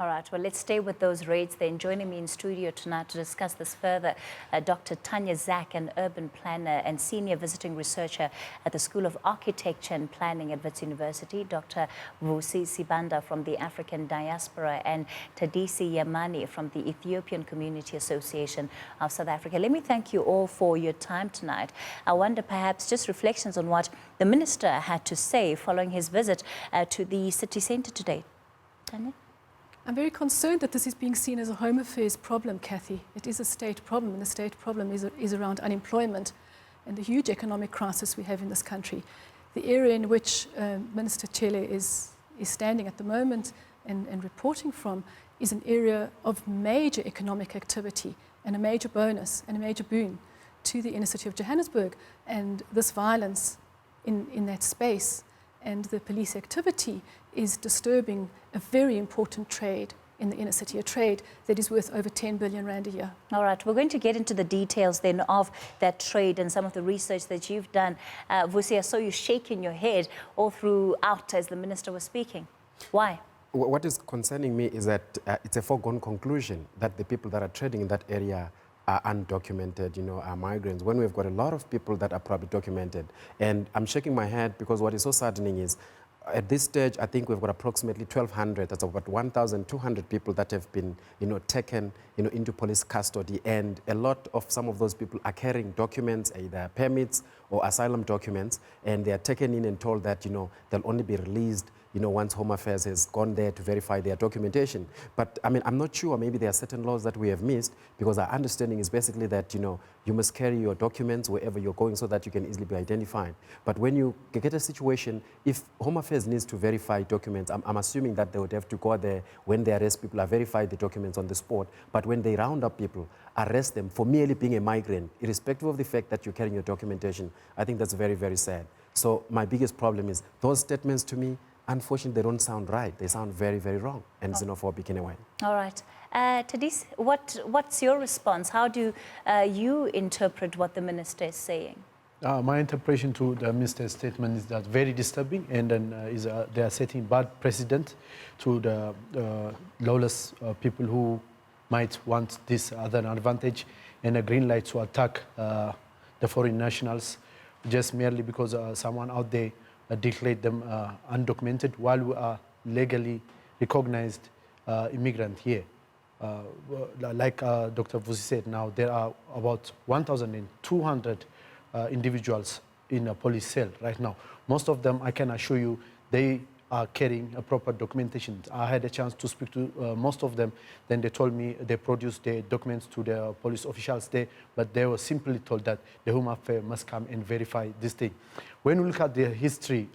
All right, well, let's stay with those raids then. Joining me in studio tonight to discuss this further, Dr. Tanya Zack, an urban planner and senior visiting researcher at the School of Architecture and Planning at Wits University, Dr. Vusi Sibanda from the African Diaspora, and Tadesse Yemane from the Ethiopian Community Association of South Africa. Let me thank you all for your time tonight. I wonder perhaps just reflections on what the Minister had to say following his visit to the city centre today. Tanya? I'm very concerned that this is being seen as a Home Affairs problem, Cathy. It is a state problem, and the state problem is around unemployment and the huge economic crisis we have in this country. The area in which Minister Chele is standing at the moment and reporting from is an area of major economic activity and a major bonus and a major boon to the inner city of Johannesburg. And this violence in that space and the police activity is disturbing a very important trade in the inner city, a trade that is worth over 10 billion rand a year. All right, we're going to get into the details then of that trade and some of the research that you've done. Vusi, I saw you shaking your head all throughout as the Minister was speaking. Why? What is concerning me is that it's a foregone conclusion that the people that are trading in that area are undocumented, are migrants, when we've got a lot of people that are probably documented. And I'm shaking my head because what is so saddening is, at this stage, I think we've got approximately 1,200, that's about 1,200 people that have been, taken, into police custody. And a lot of some of those people are carrying documents, either permits or asylum documents, and they are taken in and told that, they'll only be released once Home Affairs has gone there to verify their documentation. But I mean, I'm not sure, maybe there are certain laws that we have missed, because our understanding is basically that, you must carry your documents wherever you're going so that you can easily be identified. But when you get a situation, if Home Affairs needs to verify documents, I'm assuming that they would have to go there when they arrest people, verify the documents on the spot. But when they round up people, arrest them for merely being a migrant, irrespective of the fact that you're carrying your documentation, I think that's very, very sad. So my biggest problem is those statements to me, unfortunately, they don't sound right. They sound very, very wrong and xenophobic in a way. All right. Tadesse, what's your response? How do you interpret what the Minister is saying? My interpretation to the Minister's statement is that very disturbing, and then they are setting bad precedent to the lawless people who might want this other advantage and a green light to attack the foreign nationals just merely because someone out there declared them undocumented while we are legally recognized immigrant here. Like Dr. Vusi said, now there are about 1,200 individuals in a police cell right now. Most of them, I can assure you, they are carrying a proper documentation. I had a chance to speak to most of them. Then they told me they produced their documents to the police officials there, but they were simply told that the Home Affairs must come and verify this thing. When we look at the history,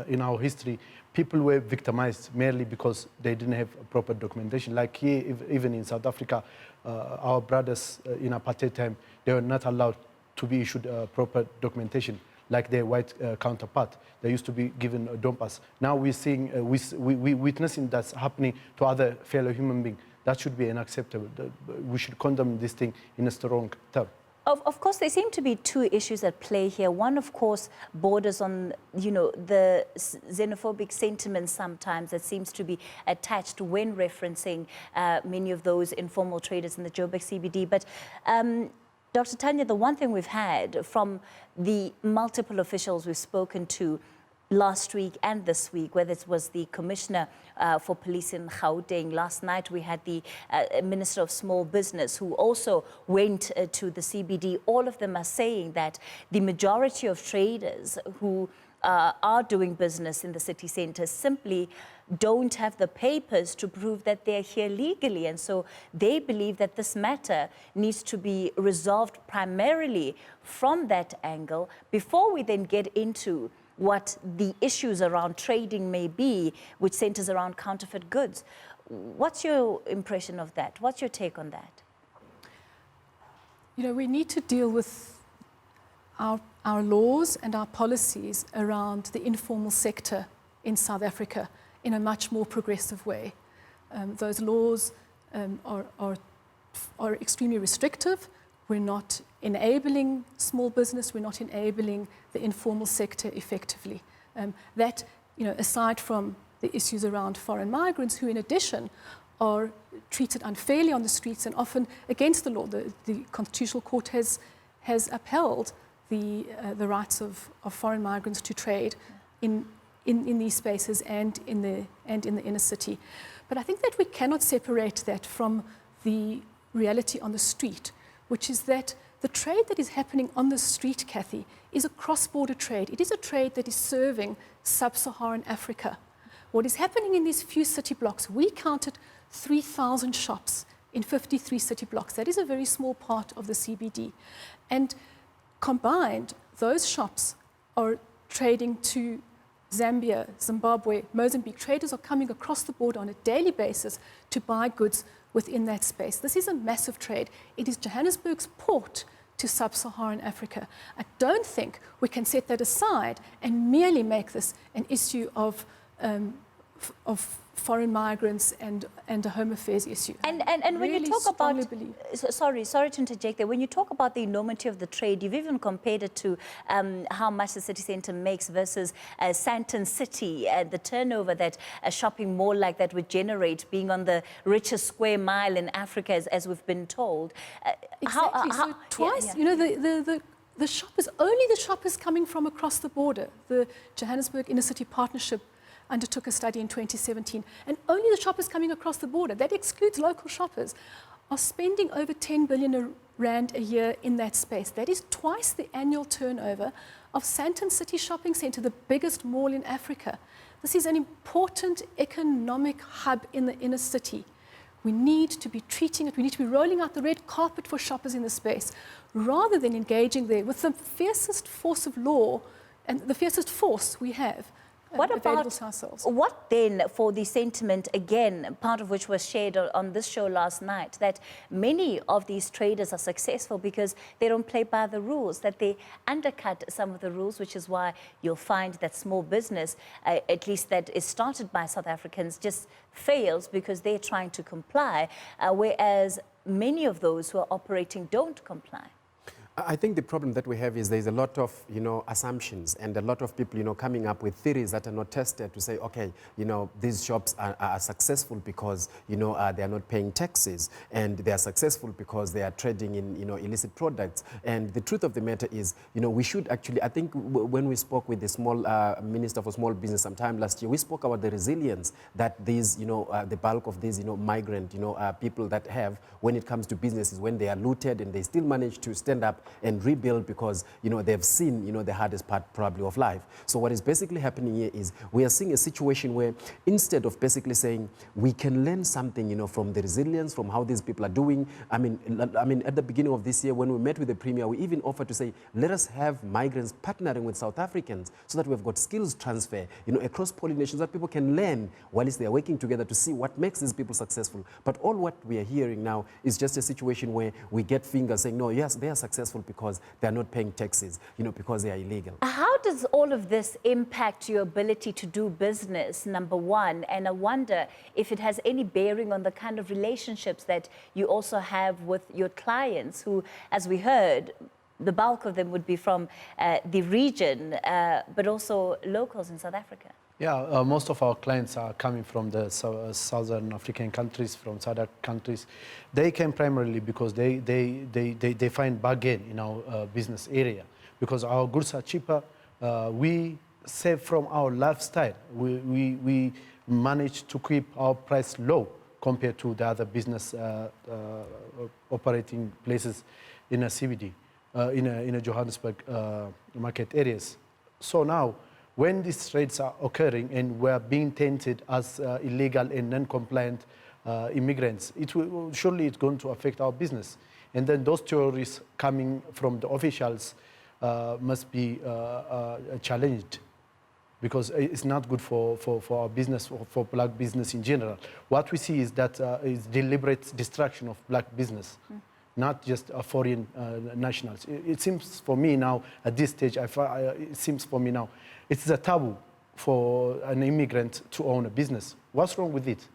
in our history, people were victimized merely because they didn't have proper documentation. Like here, even in South Africa, our brothers in apartheid time, they were not allowed to be issued proper documentation like their white counterpart. They used to be given dompas. Now we're seeing, we witnessing that's happening to other fellow human beings. That should be unacceptable. We should condemn this thing in a strong term. Of course, there seem to be two issues at play here. One, of course, borders on, the xenophobic sentiments sometimes that seems to be attached when referencing many of those informal traders in the Joburg CBD. But Dr. Tanya, the one thing we've had from the multiple officials we've spoken to last week and this week, whether it was the Commissioner for Police in Gauteng, last night we had the Minister of Small Business who also went to the CBD. All of them are saying that the majority of traders who are doing business in the city centre simply don't have the papers to prove that they're here legally. And so they believe that this matter needs to be resolved primarily from that angle before we then get into what the issues around trading may be, which centers around counterfeit goods. What's your impression of that? What's your take on that? We need to deal with our laws and our policies around the informal sector in South Africa in a much more progressive way. Those laws are extremely restrictive. We're not enabling small business. We're not enabling the informal sector effectively. That, aside from the issues around foreign migrants who, in addition, are treated unfairly on the streets and often against the law. The Constitutional Court has upheld the rights of foreign migrants to trade in these spaces and in the inner city. But I think that we cannot separate that from the reality on the street, which is that the trade that is happening on the street, Cathy, is a cross-border trade. It is a trade that is serving sub-Saharan Africa. What is happening in these few city blocks, we counted 3,000 shops in 53 city blocks. That is a very small part of the CBD. And combined, those shops are trading to Zambia, Zimbabwe, Mozambique. Traders are coming across the border on a daily basis to buy goods within that space. This is a massive trade. It is Johannesburg's port to sub-Saharan Africa. I don't think we can set that aside and merely make this an issue of foreign migrants and a home affairs issue. And when you talk about, sorry to interject there, when you talk about the enormity of the trade, you've even compared it to how much the city centre makes versus Sandton City and the turnover that a shopping mall like that would generate, being on the richest square mile in Africa, as we've been told. Exactly. So twice, you know, the shoppers, only the shoppers coming from across the border, the Johannesburg Inner City Partnership undertook a study in 2017, and only the shoppers coming across the border, that excludes local shoppers, are spending over 10 billion rand a year in that space. That is twice the annual turnover of Sandton City Shopping Centre, the biggest mall in Africa. This is an important economic hub in the inner city. We need to be treating it, we need to be rolling out the red carpet for shoppers in the space, rather than engaging there with the fiercest force of law and the fiercest force we have. What then for the sentiment, again, part of which was shared on this show last night, that many of these traders are successful because they don't play by the rules, that they undercut some of the rules, which is why you'll find that small business, at least that is started by South Africans, just fails because they're trying to comply, whereas many of those who are operating don't comply. I think the problem that we have is there's a lot of, assumptions and a lot of people, coming up with theories that are not tested to say, okay, these shops are successful because, they are not paying taxes, and they are successful because they are trading in, illicit products. And the truth of the matter is, we should actually, I think when we spoke with the small Minister for Small Business sometime last year, we spoke about the resilience that these, the bulk of these, migrant, people that have when it comes to businesses, when they are looted and they still manage to stand up and rebuild because, they've seen, the hardest part probably of life. So what is basically happening here is we are seeing a situation where instead of basically saying we can learn something, from the resilience, from how these people are doing. I mean, at the beginning of this year, when we met with the Premier, we even offered to say, let us have migrants partnering with South Africans so that we've got skills transfer, across pollination, so that people can learn whilst they are working together to see what makes these people successful. But all what we are hearing now is just a situation where we get fingers saying, no, yes, they are successful because they are not paying taxes, because they are illegal. How does all of this impact your ability to do business, number one? And I wonder if it has any bearing on the kind of relationships that you also have with your clients who, as we heard, the bulk of them would be from the region, but also locals in South Africa. Yeah, most of our clients are coming from the southern African countries, from SADC countries. They came primarily because they find bargain in our business area, because our goods are cheaper. We save from our lifestyle. We manage to keep our price low compared to the other business operating places in a CBD, in a Johannesburg market areas. So now, when these trades are occurring and we're being tainted as illegal and non-compliant immigrants, surely it's going to affect our business. And then those theories coming from the officials must be challenged, because it's not good for our business, for black business in general. What we see is that is deliberate destruction of black business. Not just foreign nationals. It seems for me now, at this stage, it seems for me now, it's a taboo for an immigrant to own a business. What's wrong with it?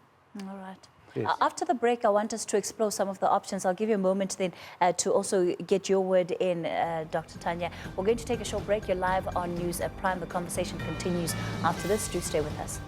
All right. Yes. After the break, I want us to explore some of the options. I'll give you a moment then to also get your word in, Dr. Tanya. We're going to take a short break. You're live on News at Prime. The conversation continues after this. Do stay with us.